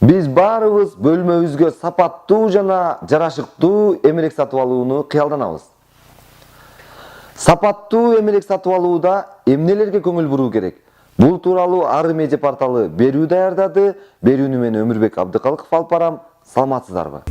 Биз баарыбыз бөлмөбүзгө сапаттуу жана жарашыктуу эмерек сатып алууну кыялданабыз. Сапаттуу эмерек сатып алууда эмнелерге көңүл буруу керек? Бул тууралуу Ары Медиа порталы берүү даярдады. Берүүнү мен Өмүрбек Абдыкалыков алып барам. Саламатсыздарбы?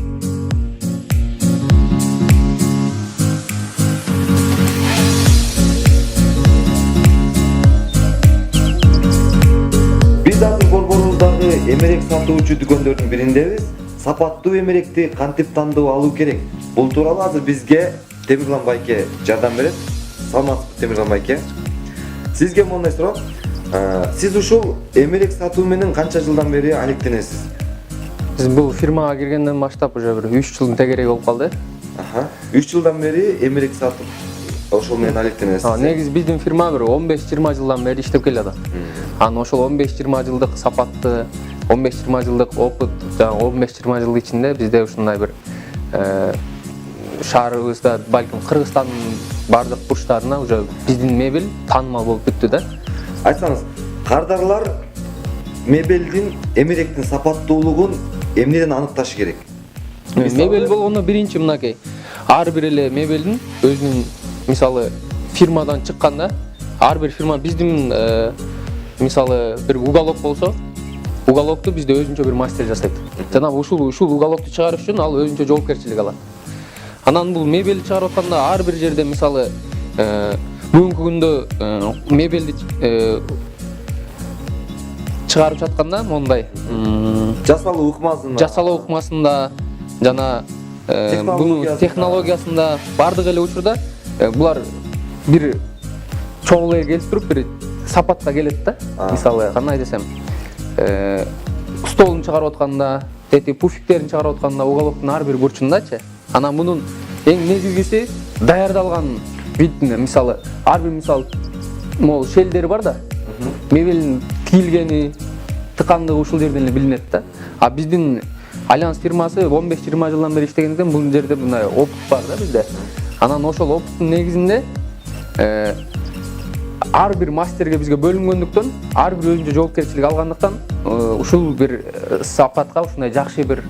Биз азыр Борборундагы эмерек сатуучу дүкөндөрдүн бириндебиз. Сапаттуу эмеректи кантип тандоо алуу керек? Бул тууралуу азыр бизге Темирлан байке жардам берет. Саламатсызбы, Темирлан байке? Сизге моундай суроо. Сиз ушул эмерек сатуу менен канча жылдан бери алектенесиз? Биз бул фирмага киргенден баштап уже бир 3 жылдын тегереги болуп калды. 3 жылдан бери эмерек сатып ошол менен алектенесиз. Негизи биздин фирма бир 15-20 жылдан бери иштеп келет. Анан ошол 15-20 жылдык сапатты, 15-20 жылдык опыт, жана 15-20 жыл ичинде бизде ушундай бир шаарыбызда, балким Кыргызстандын бардык бурчтарына уже биздин мебель таанымал болуп бүттү да. Айтсаңыз, кардарлар мебелдин, эмеректин сапаттуулугун эмнеден аныкташы керек? Мебель болгондо биринчи мынакей. Ар бир эле мебелдин өзүнүн мисалы фирмадан чыкканда, ар бир фирма биздин мисалы бир уголок болсо, уголокту бизде өзүнчө бир мастер жасайт. Жана ушул уголокту чыгарыш үчүн ал өзүнчө жоопкерчилик алат. Анан бул мебель чыгарып атканда ар бир жерде мисалы бүгүнкү күндө мебелди чыгарып жатканда мондай жасалуу ыкмасында жана бунун технологиясында бардык эле учурда булар бир чоң эле келип бир сапатка келет да. Мисалы кандай десем, столун чыгарып атканда, эти пуфиктерин чыгарып атканда уголоктун ар бир бурчундачы. Анан мунун эң негизгиси даярдалган видине, мисалы ар бир мисалы могул шелдери бар да. Мебелдин тигилгени, тыкандыгы ушул жерден эле билинет да. А биздин Альянс фирмасы 15-20 жылдан бери иштегендиктен бул жерде мындай опыт бар да бизде. Анан ошол опыттун негизинде ар бир мастерге бизге бөлүнгөндүктөн, ар бир өзүнчө жоопкерчилик алгандыктан ушул бир сапатка ушундай жакшы бир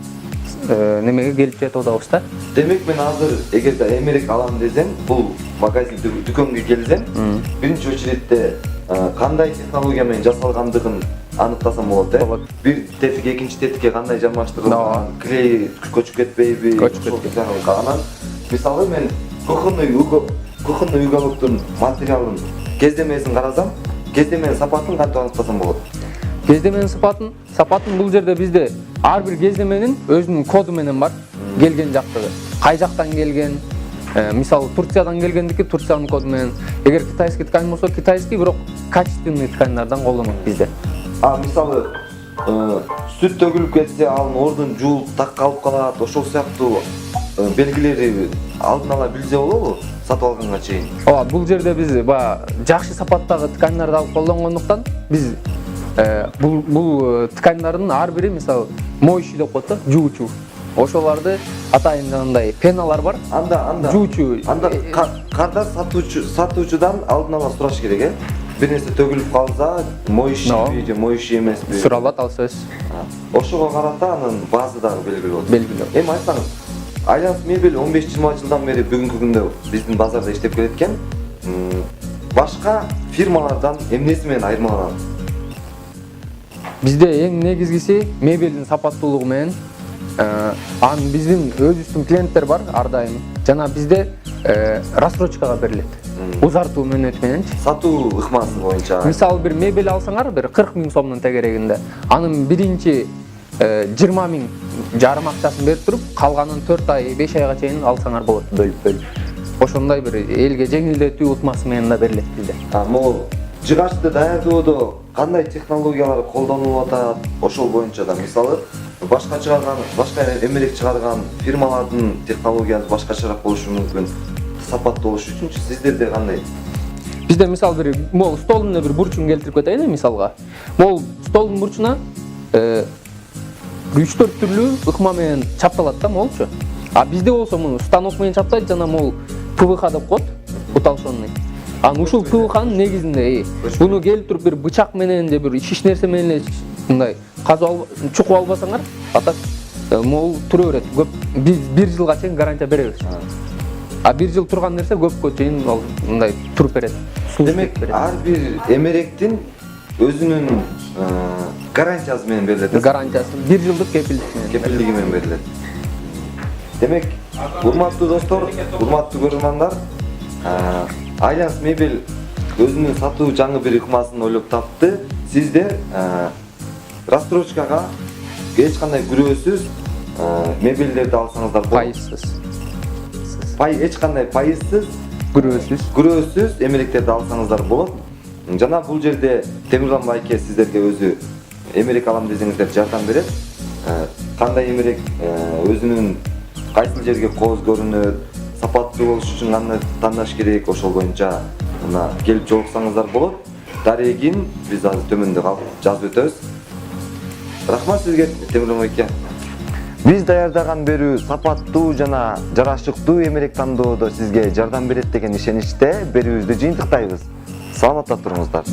немеге келип жетип атабыз да. Демек мен азыр эгерде эмерек алам десем, бул магазин дүкөнгө келсем, биринчи очередте кандай технология менен жасалгандыгын аныктасам болот, бир тетик экинчи тетикке кандай жамаштырылган, клей көчүп кетпейби, анан мисалы мен кухонный уголоктун материалын, кездемесин карасам, кездеменин сапатын кантип аныктасам болот? Кездеменин сапатын бул жерде бизде ар бир кездеменин өзүнүн коду менен бар. Келген жактыгы, кай жактан келген, мисалы Турциядан келгендики Турциянын коду менен, эгер китайский ткань болсо китайский, бирок качественный тканьдардан колдонот бизде. Мисалы сүт төгүлүп кетсе, анын ордун жуулуп так калып калат, ошол сыяктуу белгилери алдын ала билсе болобу сатып алганга чейин? Бул жерде биз жакшы сапаттагы тканьдарды алып колдонгондуктан биз бул тканьдардын ар бири мисалы моющий деп коет да, жуучу. Ошоларды атайын жанагындай пеналар бар. Анда жуучу. Анда кардар сатуучудан алдын ала сураш керек, бир нерсе төгүлүп калса, моющийби же моющий эмеспи? Суралат, ал сөз. Ошого карата анын базы дагы белгилүү болот. Белгилүү. Эми айтсаңыз, Альянс мебель 15-20 жылдан бери бүгүнкү күндө биздин базарда иштеп келеткен, башка фирмалардан эмнеси менен айырмаланат? Бизде эң негизгиси мебелдин сапаттуулугу менен, анын биздин өзүбүздүн клиенттер бар ар дайым. Жана бизде рассрочкага берилет. Узартуу мөөнөтү мененчи. Сатуу ыкмасы боюнча. Мисалы бир мебель алсаңар, бир 40 000 сомдун тегерегинде, анын биринчи 20 000 жарым акчасын берип туруп, калганын 4 ай, 5 айга чейин алсаңар болот бөлүп. Ошондой бир элге жеңилдетүү укмасы менен да берилет бизде. Могул жыгачты даярдоодо кандай технологиялар колдонулуп атат? Ошол боюнча да мисалы башка эмерек чыгарган фирмалардын технологиясы башкачараак болушу мүмкүн. Сапаттуу болуш үчүнчү сиздерде кандай? Бизде мисалы бир могул столдун бир бурчун келтирип кетейин мисалга. Могул столдун бурчуна 3-4 түрлүү ыкма менен чапталат да могулчу. А бизде болсо муну станок менен чаптайт, жана могул ПВХ деп коет, уталшонный. Ушул ПВХнын негизинде буну келип туруп бир бычак менен же бир шиш нерсе менен эле мындай чукуп албасаңар атак могул тура берет. Көп биз 1 жылга чейин гарантия беребиз. А 1 жыл турган нерсе көпкө чейин ал мындай туруп берет. Демек ар бир эмеректин өзүнүн гарантиясы менен берилет. Гарантиясы 1 жылдык кепилдиги менен берилет. Демек, урматтуу достор, урматтуу көрөрмандар, Альянс Мебель өзүнүн сатуу жаңы бир ыкмасын ойлоп тапты. Сиздер рассрочкага эч кандай күрөөсүз мебелдерди алсаңыздар болот. Эч кандай пайызсыз, күрөөсүз эмеректерди алсаңыздар болот. Жана бул жерде Темирлан байке сиздерге өзү эмерек алам десеңиздер жардам берет. Кандай эмерек өзүнүн кайсыл жерге кооз көрүнөт, сапаттуу болуш үчүн кандай тандаш керек, ошол боюнча мына келип жолуксаңыздар болот. Дарегин биз азыр төмөндө жазып өтөбүз. Рахмат сизге, Темирлан байке. Биз даярдаган берүү сапаттуу жана жарашыктуу эмерек тандоодо сизге жардам берет деген ишеничте берүүбүздү жыйынтыктайбыз. Саламатта туруңуздар.